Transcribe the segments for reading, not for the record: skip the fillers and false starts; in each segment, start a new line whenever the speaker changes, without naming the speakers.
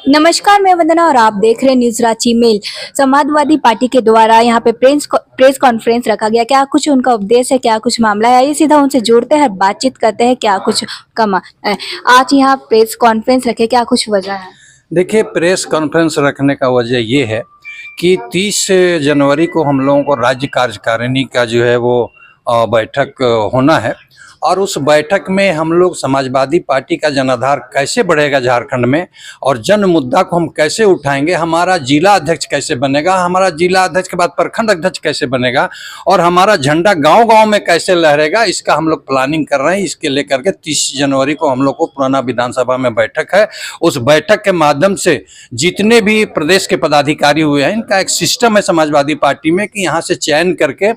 नमस्कार, मैं वंदना और आप देख रहे हैं news Ranchi mail. Samajwadi party के द्वारा यहाँ पे प्रेस कॉन्फ्रेंस रखा गया। क्या कुछ उनका उपदेश है, क्या कुछ मामला है, आइए सीधा उनसे जुड़ते हैं, बातचीत करते हैं। क्या कुछ कमा आज यहाँ प्रेस कॉन्फ्रेंस रखे, क्या कुछ वजह है?
देखिए, प्रेस कॉन्फ्रेंस रखने का वजह ये है कि 30 जनवरी को हम लोगों को राज्य कार्यकारिणी का जो है वो बैठक होना है। और उस बैठक में हम लोग समाजवादी पार्टी का जनाधार कैसे बढ़ेगा झारखंड में, और जन मुद्दा को हम कैसे उठाएंगे, हमारा जिला अध्यक्ष कैसे बनेगा, हमारा जिला अध्यक्ष के बाद प्रखंड अध्यक्ष कैसे बनेगा, और हमारा झंडा गांव-गांव में कैसे लहरेगा, इसका हम लोग प्लानिंग कर रहे हैं। इसके लेकर के 30 जनवरी को हम लोग को पुराना विधानसभा में बैठक है। उस बैठक के माध्यम से जितने भी प्रदेश के पदाधिकारी हुए हैं, इनका एक सिस्टम है समाजवादी पार्टी में कि यहाँ से चयन करके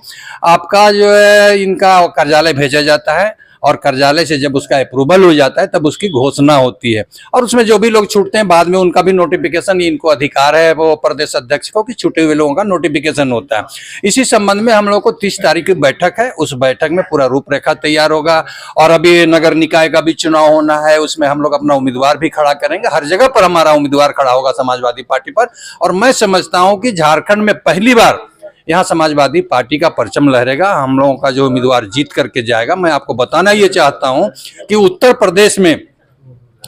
आपका जो है इनका कार्यालय भेजा जाता है, और कार्यालय से जब उसका अप्रूवल हो जाता है तब उसकी घोषणा होती है। और उसमें जो भी लोग छूटते हैं बाद में उनका भी नोटिफिकेशन, इनको अधिकार है वो प्रदेश अध्यक्ष को कि छूटे हुए लोगों का नोटिफिकेशन होता है। इसी संबंध में हम लोग को 30 तारीख की बैठक है। उस बैठक में पूरा रूपरेखा तैयार होगा। और अभी नगर निकाय का भी चुनाव होना है, उसमें हम लोग अपना उम्मीदवार भी खड़ा करेंगे। हर जगह पर हमारा उम्मीदवार खड़ा होगा समाजवादी पार्टी पर। और मैं समझता हूँ कि झारखंड में पहली बार यहाँ समाजवादी पार्टी का परचम लहरेगा। हम लोगों का जो उम्मीदवार जीत करके जाएगा, मैं आपको बताना ये चाहता हूँ कि उत्तर प्रदेश में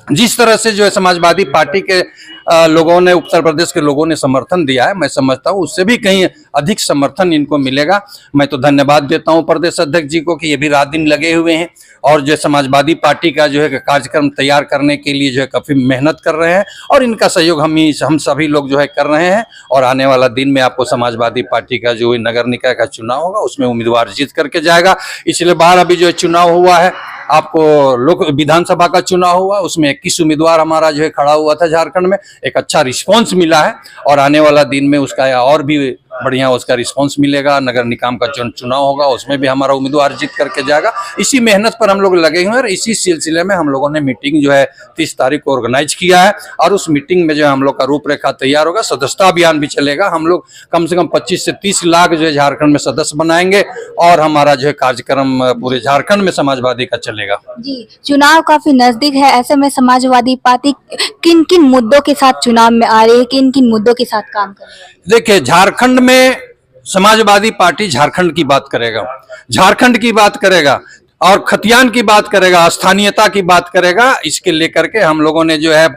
जिस तरह से जो है समाजवादी पार्टी के लोगों ने, उत्तर प्रदेश के लोगों ने समर्थन दिया है, मैं समझता हूँ उससे भी कहीं अधिक समर्थन इनको मिलेगा। मैं तो धन्यवाद देता हूँ प्रदेश अध्यक्ष जी को कि ये भी रात दिन लगे हुए हैं और जो समाजवादी पार्टी का जो है कार्यक्रम तैयार करने के लिए जो है काफ़ी मेहनत कर रहे हैं। और इनका सहयोग हम सभी लोग जो है कर रहे हैं। और आने वाला दिन में आपको समाजवादी पार्टी का जो नगर निकाय का चुनाव होगा उसमें उम्मीदवार जीत करके जाएगा। पिछले बार अभी जो चुनाव हुआ है, आपको लोक विधानसभा का चुनाव हुआ, उसमें 21 उम्मीदवार हमारा जो है खड़ा हुआ था झारखंड में। एक अच्छा रिस्पांस मिला है और आने वाला दिन में उसका और भी बढ़िया उसका रिस्पांस मिलेगा। नगर निगम का चुनाव होगा, उसमें भी हमारा उम्मीदवार जीत करके जाएगा। इसी मेहनत पर हम लोग लगे हुए हैं। और इसी सिलसिले में हम लोगों ने मीटिंग जो है 30 तारीख को ऑर्गेनाइज किया है। और उस मीटिंग में जो है हम लोग का रूपरेखा तैयार होगा। सदस्यता अभियान भी चलेगा। हम लोग कम से कम 25 से 30 लाख जो है झारखंड में सदस्य बनाएंगे। और हमारा जो है कार्यक्रम पूरे झारखंड में समाजवादी का चलेगा।
जी, चुनाव काफी नजदीक है, ऐसे में समाजवादी पार्टी किन किन मुद्दों के साथ चुनाव में आ रही है, किन किन मुद्दों के साथ काम कर रही है?
देखिए, झारखंड में समाजवादी पार्टी झारखंड की बात करेगा, झारखंड की बात करेगा और खतियान की बात करेगा, स्थानीयता की बात करेगा। इसके लेकर के हम लोगों ने जो है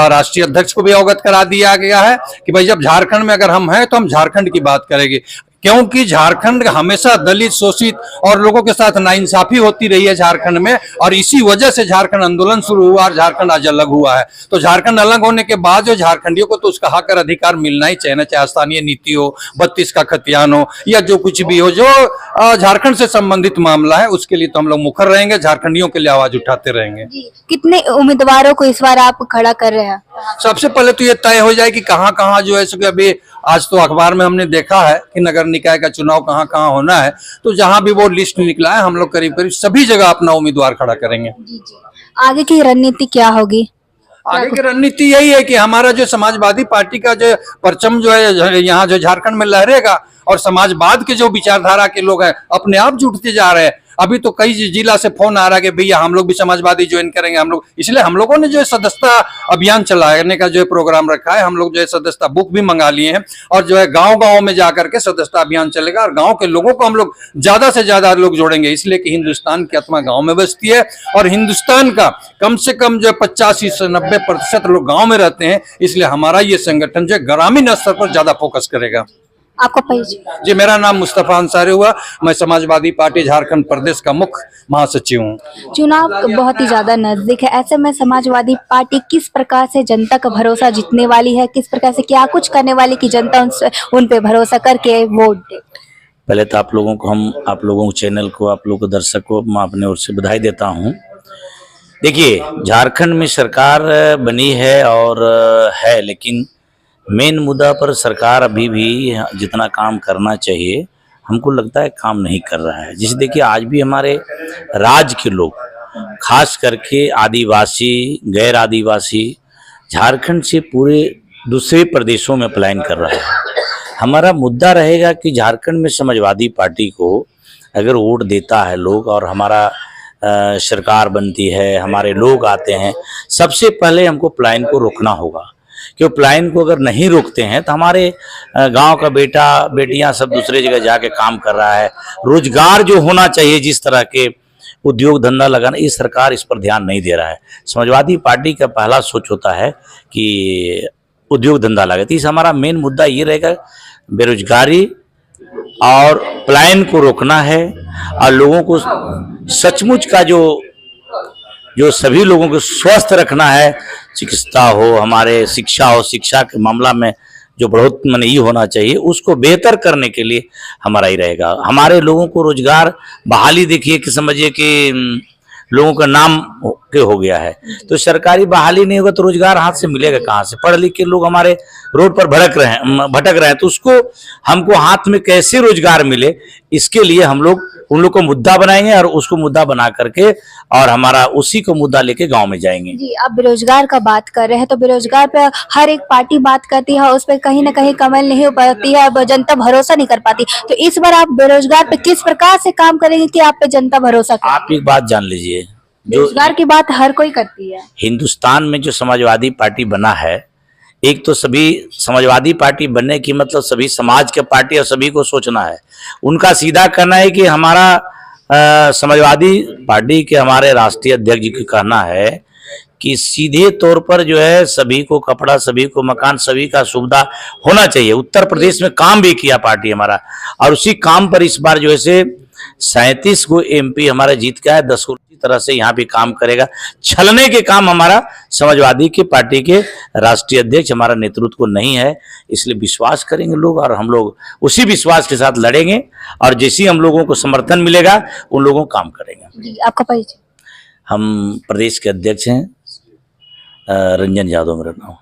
राष्ट्रीय अध्यक्ष को भी अवगत करा दिया गया है कि भाई जब झारखंड में अगर हम हैं तो हम झारखंड की बात करेंगे। क्योंकि झारखंड हमेशा दलित, शोषित और लोगों के साथ नाइंसाफी होती रही है झारखंड में। और इसी वजह से झारखंड आंदोलन शुरू हुआ और झारखंड आज अलग हुआ है। तो झारखंड अलग होने के बाद जो झारखंडियों को तो उसका हक और अधिकार मिलना ही चाहिए, चाहे स्थानीय नीति हो, 32 का खतियान हो या जो कुछ भी हो, जो झारखंड से संबंधित मामला है उसके लिए तो हम लोग मुखर रहेंगे, झारखंडियों के लिए आवाज उठाते रहेंगे।
कितने उम्मीदवारों को इस बार आप खड़ा कर रहे हैं?
सबसे पहले तो ये तय हो जाए कि कहाँ कहाँ जो है अभी आज तो अखबार में हमने देखा है कि नगर निकाय का चुनाव कहाँ कहाँ होना है। तो जहाँ भी वो लिस्ट निकला है हम लोग करीब करीब सभी जगह अपना उम्मीदवार खड़ा करेंगे।
जी। आगे की रणनीति क्या होगी?
आगे की रणनीति यही है कि हमारा जो समाजवादी पार्टी का जो परचम जो है यहाँ जो झारखंड में लहरेगा। और समाजवाद के जो विचारधारा के लोग हैं अपने आप जुटते जा रहे हैं। अभी तो कई जिला से फोन आ रहा है कि भैया हम लोग भी समाजवादी ज्वाइन करेंगे हम लोग। इसलिए हम लोगों ने जो है सदस्यता अभियान चलाने का जो है प्रोग्राम रखा है। हम लोग जो है सदस्यता बुक भी मंगा लिए हैं और जो है गांव-गांव में जाकर के सदस्यता अभियान चलेगा। और गांव के लोगों को हम लोग ज्यादा से ज्यादा लोग जोड़ेंगे, इसलिए कि हिंदुस्तान की आत्मा गाँव में बसती है। और हिंदुस्तान का कम से कम जो 85 से 90% लोग गाँव में रहते हैं। इसलिए हमारा ये संगठन जो है ग्रामीण स्तर पर ज्यादा फोकस करेगा।
आपका परिचय?
जी, मेरा नाम मुस्तफा अंसारी हुआ। मैं समाजवादी पार्टी झारखंड प्रदेश का मुख्य महासचिव हूँ।
चुनाव बहुत ही ज्यादा नजदीक है, ऐसे में समाजवादी पार्टी किस प्रकार से जनता का भरोसा जीतने वाली है, किस प्रकार से क्या कुछ करने वाली कि जनता उन पे भरोसा करके वोट दे?
पहले तो आप लोगों को चैनल को, आप लोगों को दर्शक को मैं अपने ओर से बधाई देता हूँ। देखिए, झारखंड में सरकार बनी है और है, लेकिन मेन मुद्दा पर सरकार अभी भी जितना काम करना चाहिए हमको लगता है काम नहीं कर रहा है। जैसे देखिए, आज भी हमारे राज्य के लोग, खास करके आदिवासी, गैर आदिवासी, झारखंड से पूरे दूसरे प्रदेशों में पलायन कर रहा है। हमारा मुद्दा रहेगा कि झारखंड में समाजवादी पार्टी को अगर वोट देता है लोग और हमारा सरकार बनती है, हमारे लोग आते हैं, सबसे पहले हमको पलायन को रोकना होगा। कि वो पलायन को अगर नहीं रोकते हैं तो हमारे गांव का बेटा बेटियां सब दूसरे जगह जाके काम कर रहा है। रोजगार जो होना चाहिए, जिस तरह के उद्योग धंधा लगाना, ये सरकार इस पर ध्यान नहीं दे रहा है। समाजवादी पार्टी का पहला सोच होता है कि उद्योग धंधा लगे, तो इस हमारा मेन मुद्दा ये रहेगा, बेरोजगारी और पलायन को रोकना है और लोगों को सचमुच का जो सभी लोगों को स्वस्थ रखना है, चिकित्सा हो, हमारे शिक्षा हो, शिक्षा के मामला में जो बहुत माने ये होना चाहिए, उसको बेहतर करने के लिए हमारा ही रहेगा। हमारे लोगों को रोजगार बहाली देखिए कि समझिए कि लोगों का नाम के हो गया है, तो सरकारी बहाली नहीं होगा तो रोजगार हाथ से मिलेगा कहाँ से। पढ़ लिख के लोग हमारे रोड पर भटक रहे हैं, तो उसको हमको हाथ में कैसे रोजगार मिले, इसके लिए हम लोग उन लोग को मुद्दा बनाएंगे और उसको मुद्दा बना करके और हमारा उसी को मुद्दा लेके गांव में जाएंगे।
जी, आप बेरोजगार का बात कर रहे हैं, तो बेरोजगार पे हर एक पार्टी बात करती है, उस पर कहीं ना कहीं कमल नहीं हो पाती है, अब जनता भरोसा नहीं कर पाती। तो इस बार आप बेरोजगार पे किस प्रकार से काम करेंगे कि आप पे जनता भरोसा करे?
आप एक बात जान लीजिए, जो
बेरोजगार की बात हर कोई करती है।
हिंदुस्तान में जो समाजवादी पार्टी बना है, एक तो सभी समाजवादी पार्टी बनने की मतलब सभी समाज के पार्टी और सभी को सोचना है। उनका सीधा कहना है कि हमारा समाजवादी पार्टी के हमारे राष्ट्रीय अध्यक्ष जी का कहना है कि सीधे तौर पर जो है सभी को कपड़ा, सभी को मकान, सभी का सुविधा होना चाहिए। उत्तर प्रदेश में काम भी किया पार्टी हमारा, और उसी काम पर इस बार जो है 37 को एमपी हमारा जीत गया है। 10 को इसी तरह से यहाँ भी काम करेगा। छलने के काम हमारा समाजवादी की पार्टी के राष्ट्रीय अध्यक्ष हमारा नेतृत्व को नहीं है, इसलिए विश्वास करेंगे लोग और हम लोग उसी विश्वास के साथ लड़ेंगे और जैसे हम लोगों को समर्थन मिलेगा उन लोगों को काम करेंगे।
जी, आपका परिचय?
हम प्रदेश के अध्यक्ष हैं, रंजन यादव मेरा नाम।